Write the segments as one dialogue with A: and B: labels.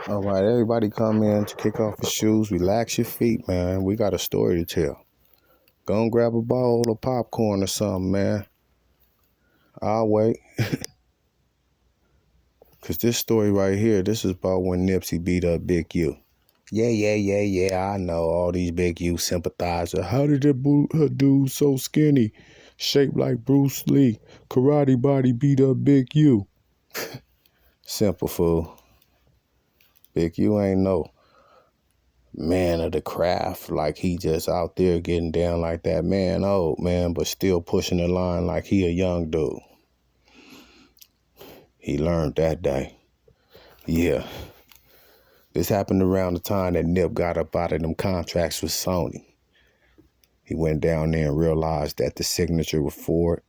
A: All right, everybody come in to kick off your shoes, relax your feet, man. We got a story to tell. Go and grab a bowl of popcorn or something, man. I'll wait. Because this story right here, this is about when Nipsey beat up Big U. Yeah, I know all these Big U sympathizers. How did that dude so skinny, shaped like Bruce Lee, karate body beat up Big U? Simple, fool. Big U ain't no man of the craft, like he just out there getting down like that. Man, old man, but still pushing the line like he a young dude. He learned that day. Yeah. This happened around the time that Nip got up out of them contracts with Sony. He went down there and realized that the signature was for it,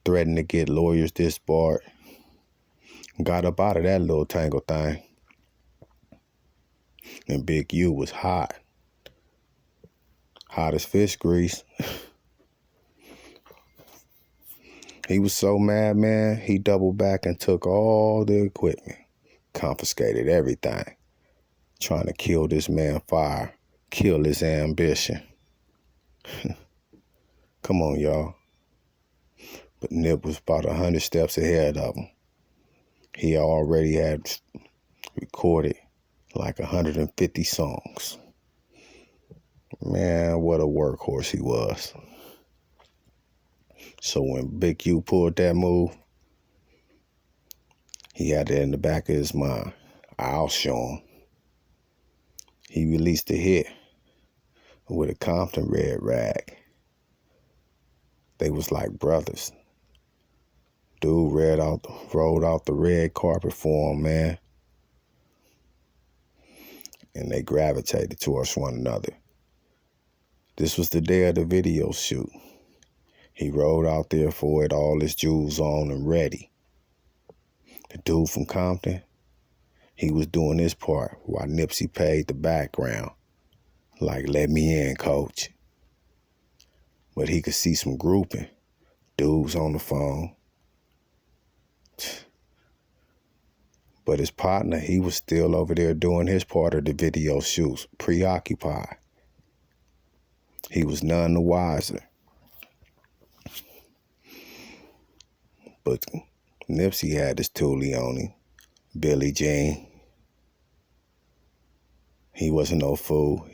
A: threatened to get lawyers disbarred. Got up out of that little tangle thing. And Big U was hot. Hot as fish grease. He was so mad, man, he doubled back and took all the equipment. Confiscated everything. Trying to kill this man fire. Kill his ambition. Come on, y'all. But Nip was about 100 steps ahead of him. He already had recorded like 150 songs. Man, what a workhorse he was. So when Big U pulled that move, he had it in the back of his mind. I'll show him. He released a hit with a Compton red rag. They was like brothers. Dude rolled out the red carpet for him, man. And they gravitated towards one another. This was the day of the video shoot. He rode out there for it, all his jewels on and ready. The dude from Compton, he was doing his part while Nipsey paid the background. Like, let me in, coach. But he could see some grouping. Dudes on the phone. But his partner, he was still over there doing his part of the video shoots, preoccupied. He was none the wiser. But Nipsey had his toolie on him, Billie Jean. He wasn't no fool.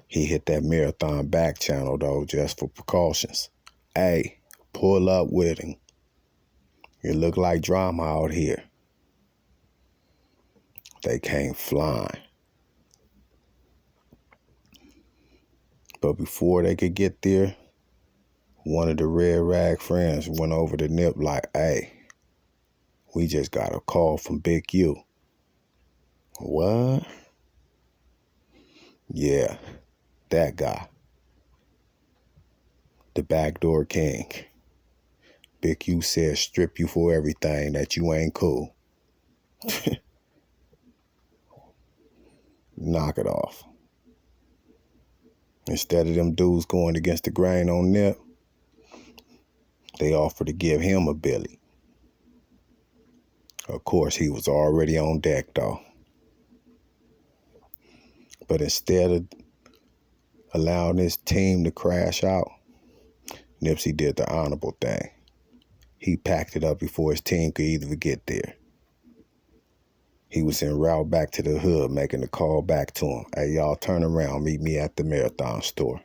A: He hit that Marathon back channel, though, just for precautions. Hey, pull up with him. It look like drama out here. They came flying. But before they could get there, one of the red rag friends went over to Nip like, hey, we just got a call from Big U. What? Yeah, that guy. The backdoor king. Big U said strip you for everything, that you ain't cool. Knock it off. Instead of them dudes going against the grain on Nip, they offered to give him a Billy. Of course, he was already on deck, though. But instead of allowing his team to crash out, Nipsey did the honorable thing. He packed it up before his team could even get there. He was en route back to the hood, making the call back to him. Hey, y'all, turn around, meet me at the Marathon store.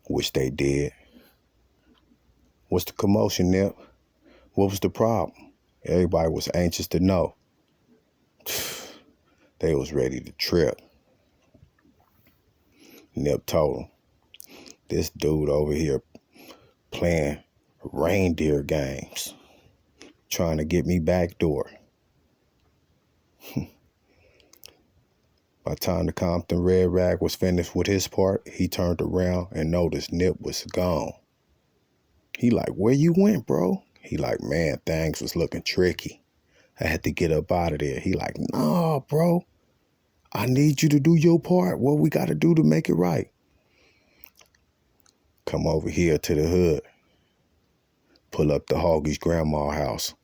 A: Which they did. What's the commotion, Nip? What was the problem? Everybody was anxious to know. They was ready to trip. Nip told him, this dude over here playing reindeer games, trying to get me backdoor. By the time the Compton Red Rag was finished with his part, he turned around and noticed Nip was gone. He like, where you went, bro? He like, man, things was looking tricky. I had to get up out of there. He like, nah, bro. I need you to do your part. What we got to do to make it right? Come over here to the hood. Pull up to Hoagie's grandma's house.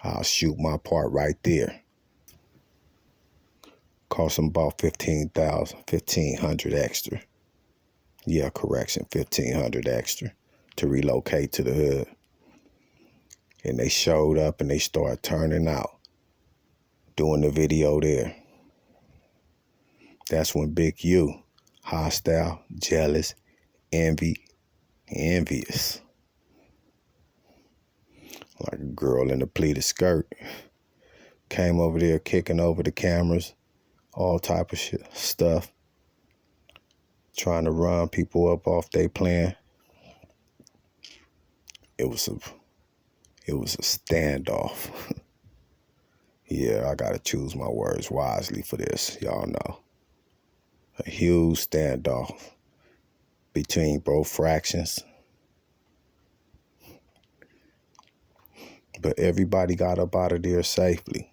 A: I'll shoot my part right there. Cost him about 1,500 extra. Yeah, correction, 1,500 extra to relocate to the hood. And they showed up and they started turning out, doing the video there. That's when Big U, hostile, jealous, envious, like a girl in a pleated skirt, came over there kicking over the cameras, all type of stuff, trying to run people up off their plan. It was a standoff. Yeah, I gotta choose my words wisely for this, y'all know. A huge standoff between both fractions. But everybody got up out of there safely.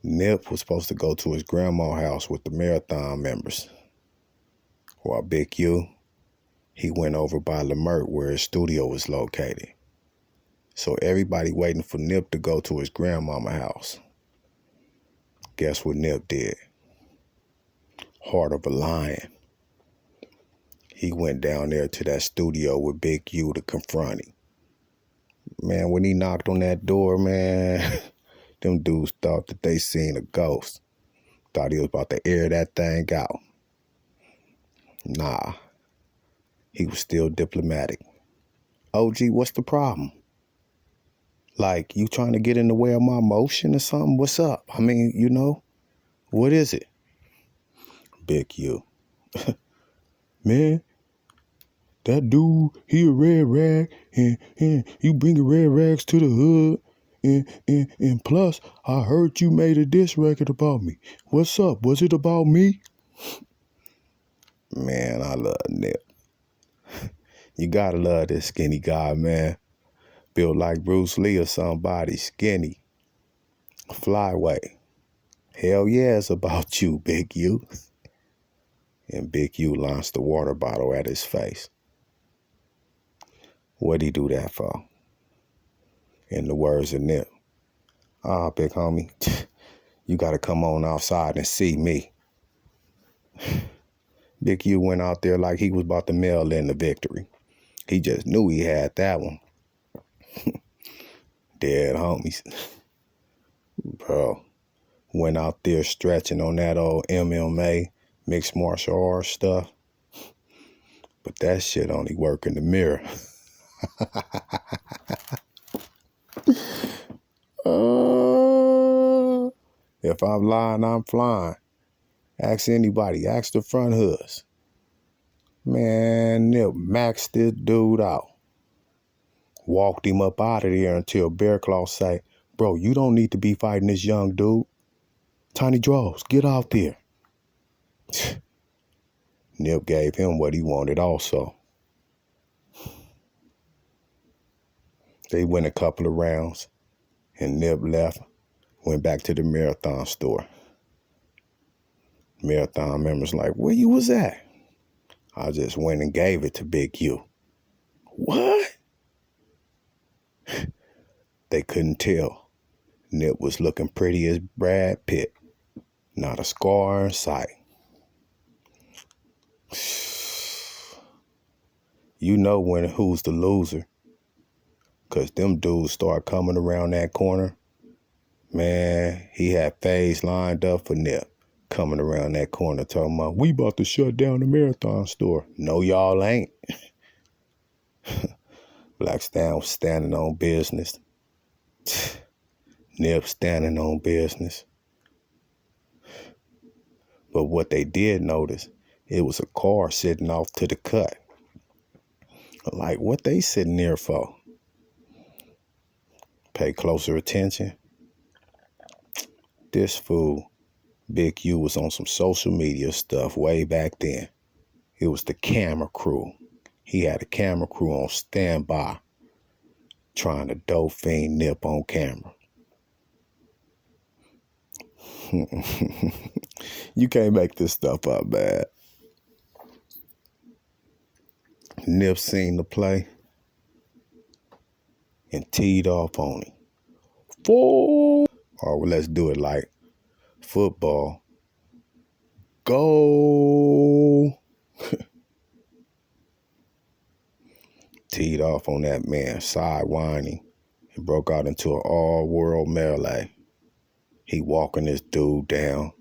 A: Nip was supposed to go to his grandma's house with the Marathon members. While Big U, he went over by Lamert where his studio was located. So everybody waiting for Nip to go to his grandmama's house. Guess what Nip did? Heart of a lion. He went down there to that studio with Big U to confront him. Man, when he knocked on that door, man, them dudes thought that they seen a ghost. Thought he was about to air that thing out. Nah, he was still diplomatic. OG, what's the problem? Like, you trying to get in the way of my motion or something? What's up? I mean, what is it? Big U. Man, that dude, he a red rag, and you bringing red rags to the hood, and plus, I heard you made a diss record about me. What's up? Was it about me? Man, I love Nip. You gotta love this skinny guy, man. Built like Bruce Lee or somebody, skinny, flyweight. Hell yeah, it's about you, Big U. And Big U launched the water bottle at his face. What'd he do that for? In the words of Nip, big homie, you gotta come on outside and see me. Big U went out there like he was about to mail in the victory. He just knew he had that one. Dead homies. Bro, went out there stretching on that old MMA, mixed martial arts stuff. But that shit only work in the mirror. If I'm lying, I'm flying. Ask anybody. Ask the front hoods. Man, Nip maxed this dude out. Walked him up out of there until Bear Claw say, bro, you don't need to be fighting this young dude. Tiny Draws, get out there. Nip gave him what he wanted also. They went a couple of rounds, and Nip left, went back to the Marathon store. Marathon members like, where you was at? I just went and gave it to Big U. What? They couldn't tell. Nip was looking pretty as Brad Pitt. Not a scar in sight. You know who's the loser. Because them dudes start coming around that corner. Man, he had phase lined up for Nip. Coming around that corner talking about, we about to shut down the Marathon store. No, y'all ain't. Black Stan was standing on business. Nip standing on business. But what they did notice, it was a car sitting off to the cut. Like, what they sitting there for? Pay closer attention. This fool, Big U, was on some social media stuff way back then. It was the camera crew. He had a camera crew on standby trying to dope fiend Nip on camera. You can't make this stuff up, man. Nip seen the play and teed off on him. Or let's do it like football. Go! Teed off on that man, sidewinding, and broke out into an all-world melee. He walking this dude down.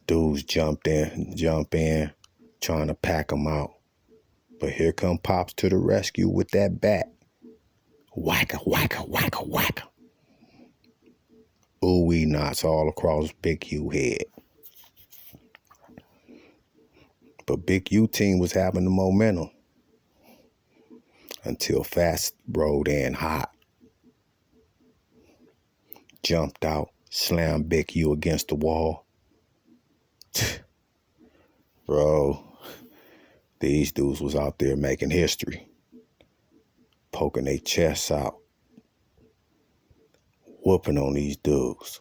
A: Dudes jump in, trying to pack him out. But here come Pops to the rescue with that bat. Whacka, whacka, whacka, whacka. Ooh-wee knots all across Big U head. But Big U team was having the momentum until Fast rode in hot. Jumped out, slammed Big U against the wall. Bro, these dudes was out there making history. Poking their chests out. Whooping on these dudes.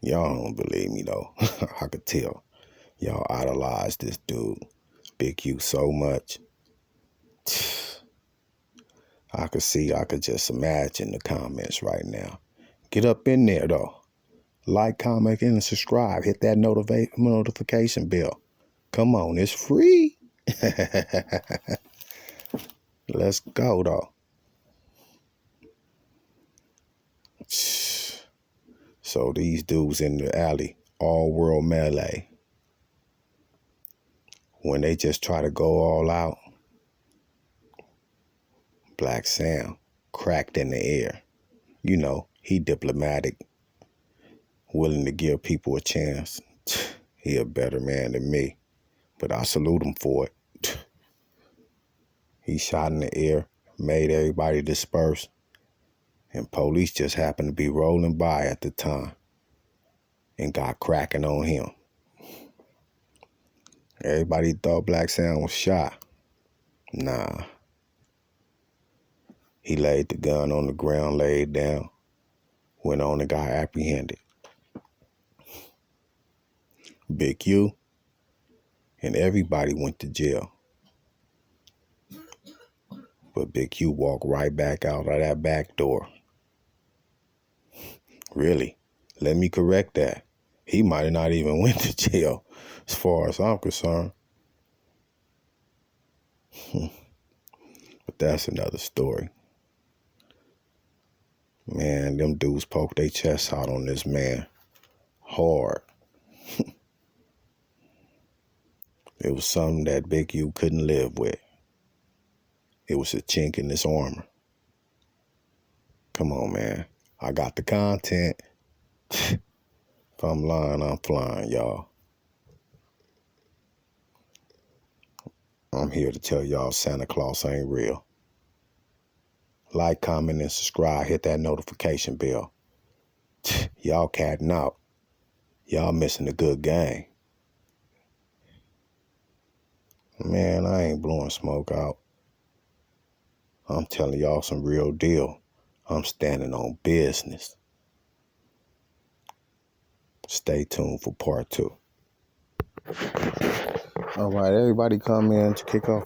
A: Y'all don't believe me though. I could tell. Y'all idolize this dude, Big U, so much. I could just imagine the comments right now. Get up in there though. Like, comment, and subscribe. Hit that notification bell. Come on, it's free. Let's go though. So these dudes in the alley, all world melee. When they just try to go all out, Black Sam cracked in the air. You know, he diplomatic, willing to give people a chance. He a better man than me, but I salute him for it. He shot in the air, made everybody disperse, and police just happened to be rolling by at the time and got cracking on him. Everybody thought Black Sam was shot. Nah. He laid the gun on the ground, laid down, went on and got apprehended. Big U and everybody went to jail. But Big U walked right back out of that back door. Really, let me correct that. He might have not even went to jail as far as I'm concerned. But that's another story. Man, them dudes poked their chests out on this man hard. It was something that Big U couldn't live with. It was a chink in his armor. Come on, man. I got the content. If I'm lying, I'm flying, y'all. I'm here to tell y'all Santa Claus ain't real. Like, comment, and subscribe. Hit that notification bell. Y'all catting out. Y'all missing a good game. Man, I ain't blowing smoke out. I'm telling y'all some real deal. I'm standing on business. Stay tuned for part 2. All right, everybody come in to kick off.